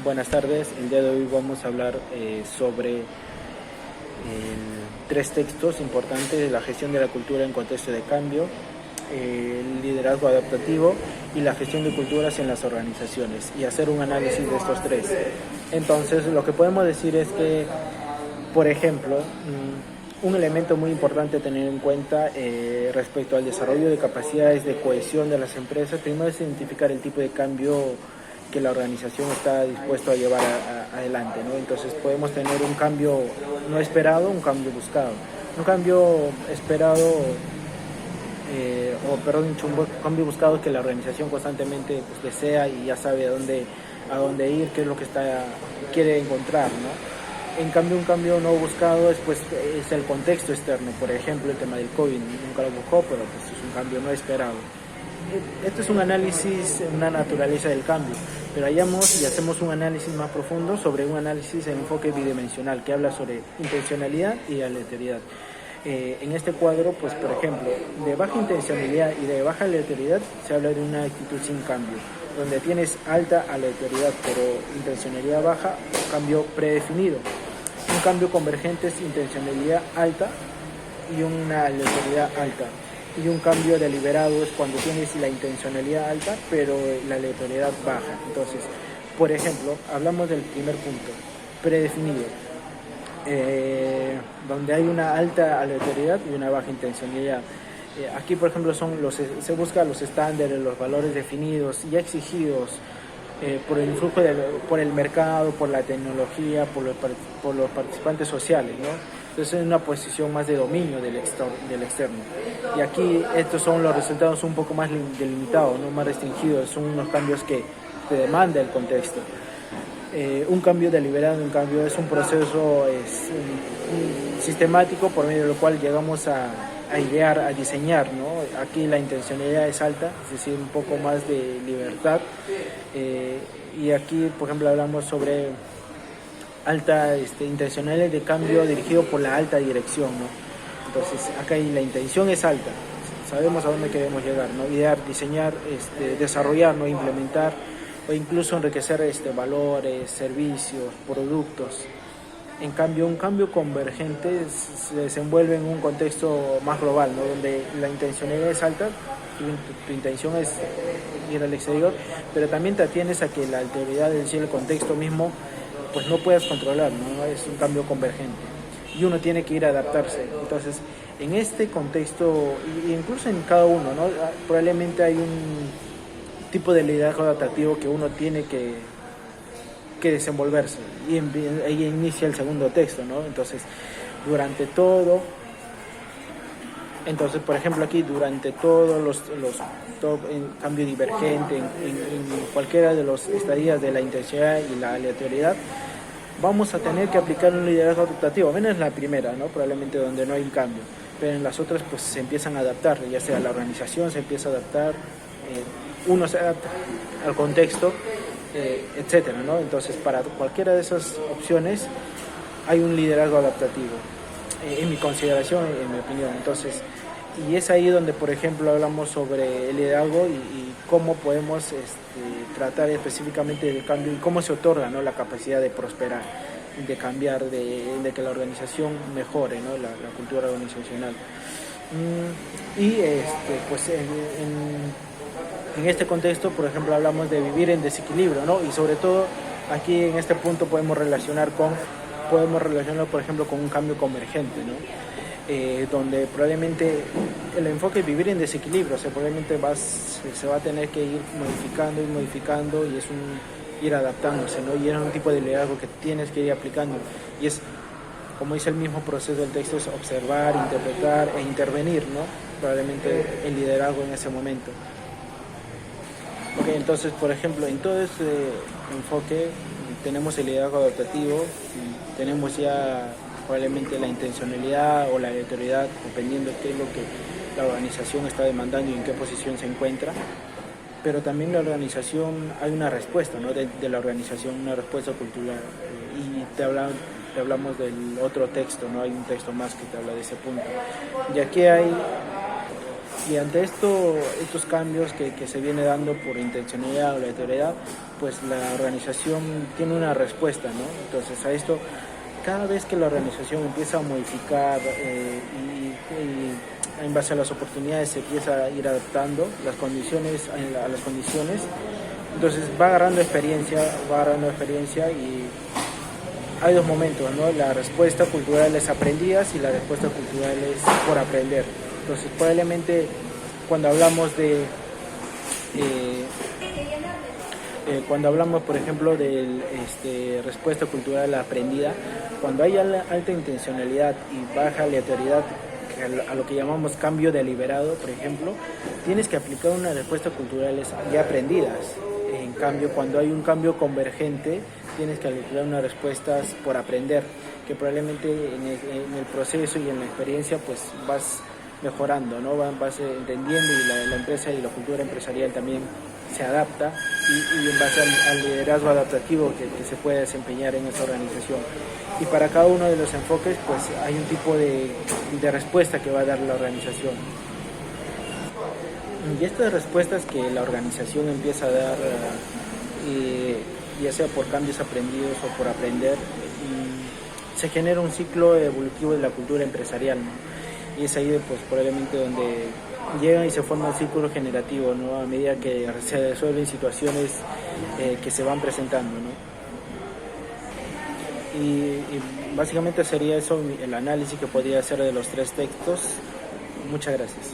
Buenas tardes, el día de hoy vamos a hablar sobre tres textos importantes de la gestión de la cultura en contexto de cambio, el liderazgo adaptativo y la gestión de culturas en las organizaciones, y hacer un análisis de estos tres. Entonces, lo que podemos decir es que, por ejemplo, un elemento muy importante a tener en cuenta respecto al desarrollo de capacidades de cohesión de las empresas, primero es identificar el tipo de cambio que la organización está dispuesta a llevar adelante, ¿no? Entonces podemos tener un cambio no esperado, un cambio buscado. Un cambio esperado, un cambio buscado que la organización constantemente pues, desea y ya sabe a dónde ir, qué es lo que quiere encontrar, ¿no? En cambio, un cambio no buscado es el contexto externo. Por ejemplo, el tema del COVID nunca lo buscó, pero pues, es un cambio no esperado. Esto es un análisis, una naturaleza del cambio, pero hacemos un análisis más profundo sobre un análisis en enfoque bidimensional que habla sobre intencionalidad y aleatoriedad. En este cuadro, pues por ejemplo, de baja intencionalidad y de baja aleatoriedad se habla de una actitud sin cambio, donde tienes alta aleatoriedad pero intencionalidad baja, cambio predefinido. Un cambio convergente es intencionalidad alta y una aleatoriedad alta. Y un cambio deliberado es cuando tienes la intencionalidad alta pero la aleatoriedad baja. Entonces, por ejemplo, hablamos del primer punto, predefinido, donde hay una alta aleatoriedad y una baja intencionalidad. Aquí, por ejemplo, se buscan los estándares, los valores definidos y exigidos por el influjo, por el mercado, por la tecnología, por los participantes sociales, ¿no? Entonces es una posición más de dominio del externo. Y aquí estos son los resultados un poco más delimitados, ¿no? Más restringidos, son unos cambios que te demanda el contexto. Un cambio deliberado, en cambio, es un proceso sistemático por medio del cual llegamos a idear, a diseñar, ¿no? Aquí la intencionalidad es alta, es decir, un poco más de libertad. Y aquí, por ejemplo, hablamos sobre alta intencionalidad de cambio dirigido por la alta dirección, ¿no? Entonces, acá la intención es alta, sabemos a dónde queremos llegar, ¿no? Idear, diseñar, desarrollar, ¿no? Implementar o incluso enriquecer valores, servicios, productos. En cambio, un cambio convergente se desenvuelve en un contexto más global, ¿no? Donde la intencionalidad es alta, tu intención es ir al exterior, pero también te atienes a que la alteridad, es decir, el contexto mismo, pues no puedes controlar, ¿no? Es un cambio convergente y uno tiene que ir a adaptarse. Entonces, en este contexto, e incluso en cada uno, ¿no? Probablemente hay un tipo de liderazgo adaptativo que uno tiene que desenvolverse, y ahí inicia el segundo texto, ¿no? Entonces, por ejemplo, aquí durante todos en cambio divergente, en cualquiera de los estadías de la intensidad y la aleatoriedad, vamos a tener que aplicar un liderazgo adaptativo, menos en la primera, ¿no? Probablemente donde no hay cambio, pero en las otras pues se empiezan a adaptar, ya sea la organización se empieza a adaptar, uno se adapta al contexto, etcétera, ¿no? Entonces, para cualquiera de esas opciones hay un liderazgo adaptativo, en mi consideración, en mi opinión. Entonces, y es ahí donde, por ejemplo, hablamos sobre el liderazgo y cómo podemos tratar específicamente del cambio y cómo se otorga, ¿no? La capacidad de prosperar, de cambiar, de que la organización mejore, ¿no? La cultura organizacional. Pues en este contexto, por ejemplo, hablamos de vivir en desequilibrio, ¿no? Y sobre todo aquí en este punto podemos relacionarlo, por ejemplo, con un cambio convergente, ¿no? Donde probablemente el enfoque es vivir en desequilibrio, o sea, probablemente se va a tener que ir modificando y es ir adaptándose, ¿no? Y es un tipo de liderazgo que tienes que ir aplicando, y es, como dice el mismo proceso del texto, es observar, interpretar e intervenir, ¿no? Probablemente el liderazgo en ese momento. Okay, entonces, por ejemplo, en todo este enfoque tenemos el liderazgo adaptativo, tenemos ya probablemente la intencionalidad o la aleatoriedad, dependiendo de qué es lo que la organización está demandando y en qué posición se encuentra, pero también la organización, hay una respuesta, ¿no? de la organización, una respuesta cultural, y te hablamos del otro texto, ¿no? Hay un texto más que te habla de ese punto, y aquí hay Y ante estos cambios que se viene dando por intencionalidad o aleatoriedad, pues la organización tiene una respuesta, ¿no? Entonces a esto, cada vez que la organización empieza a modificar y en base a las oportunidades se empieza a ir adaptando las condiciones a las condiciones, entonces va agarrando experiencia y hay dos momentos, ¿no? La respuesta cultural es aprendidas y la respuesta cultural es por aprender. Entonces, probablemente cuando hablamos por ejemplo, de respuesta cultural aprendida, cuando hay alta intencionalidad y baja aleatoriedad, a lo que llamamos cambio deliberado, por ejemplo, tienes que aplicar unas respuestas culturales ya aprendidas. En cambio, cuando hay un cambio convergente, tienes que aplicar unas respuestas por aprender, que probablemente en el proceso y en la experiencia pues vas mejorando, ¿no? Vas entendiendo y la empresa y la cultura empresarial también se adapta y en base al liderazgo adaptativo que se puede desempeñar en esa organización. Y para cada uno de los enfoques pues hay un tipo de respuesta que va a dar la organización. Y estas respuestas que la organización empieza a dar, ya sea por cambios aprendidos o por aprender, se genera un ciclo evolutivo de la cultura empresarial, ¿no? Y es ahí pues probablemente donde llegan y se forma un círculo generativo, ¿no? A medida que se resuelven situaciones que se van presentando, ¿no? Y básicamente sería eso el análisis que podría hacer de los tres textos. Muchas gracias.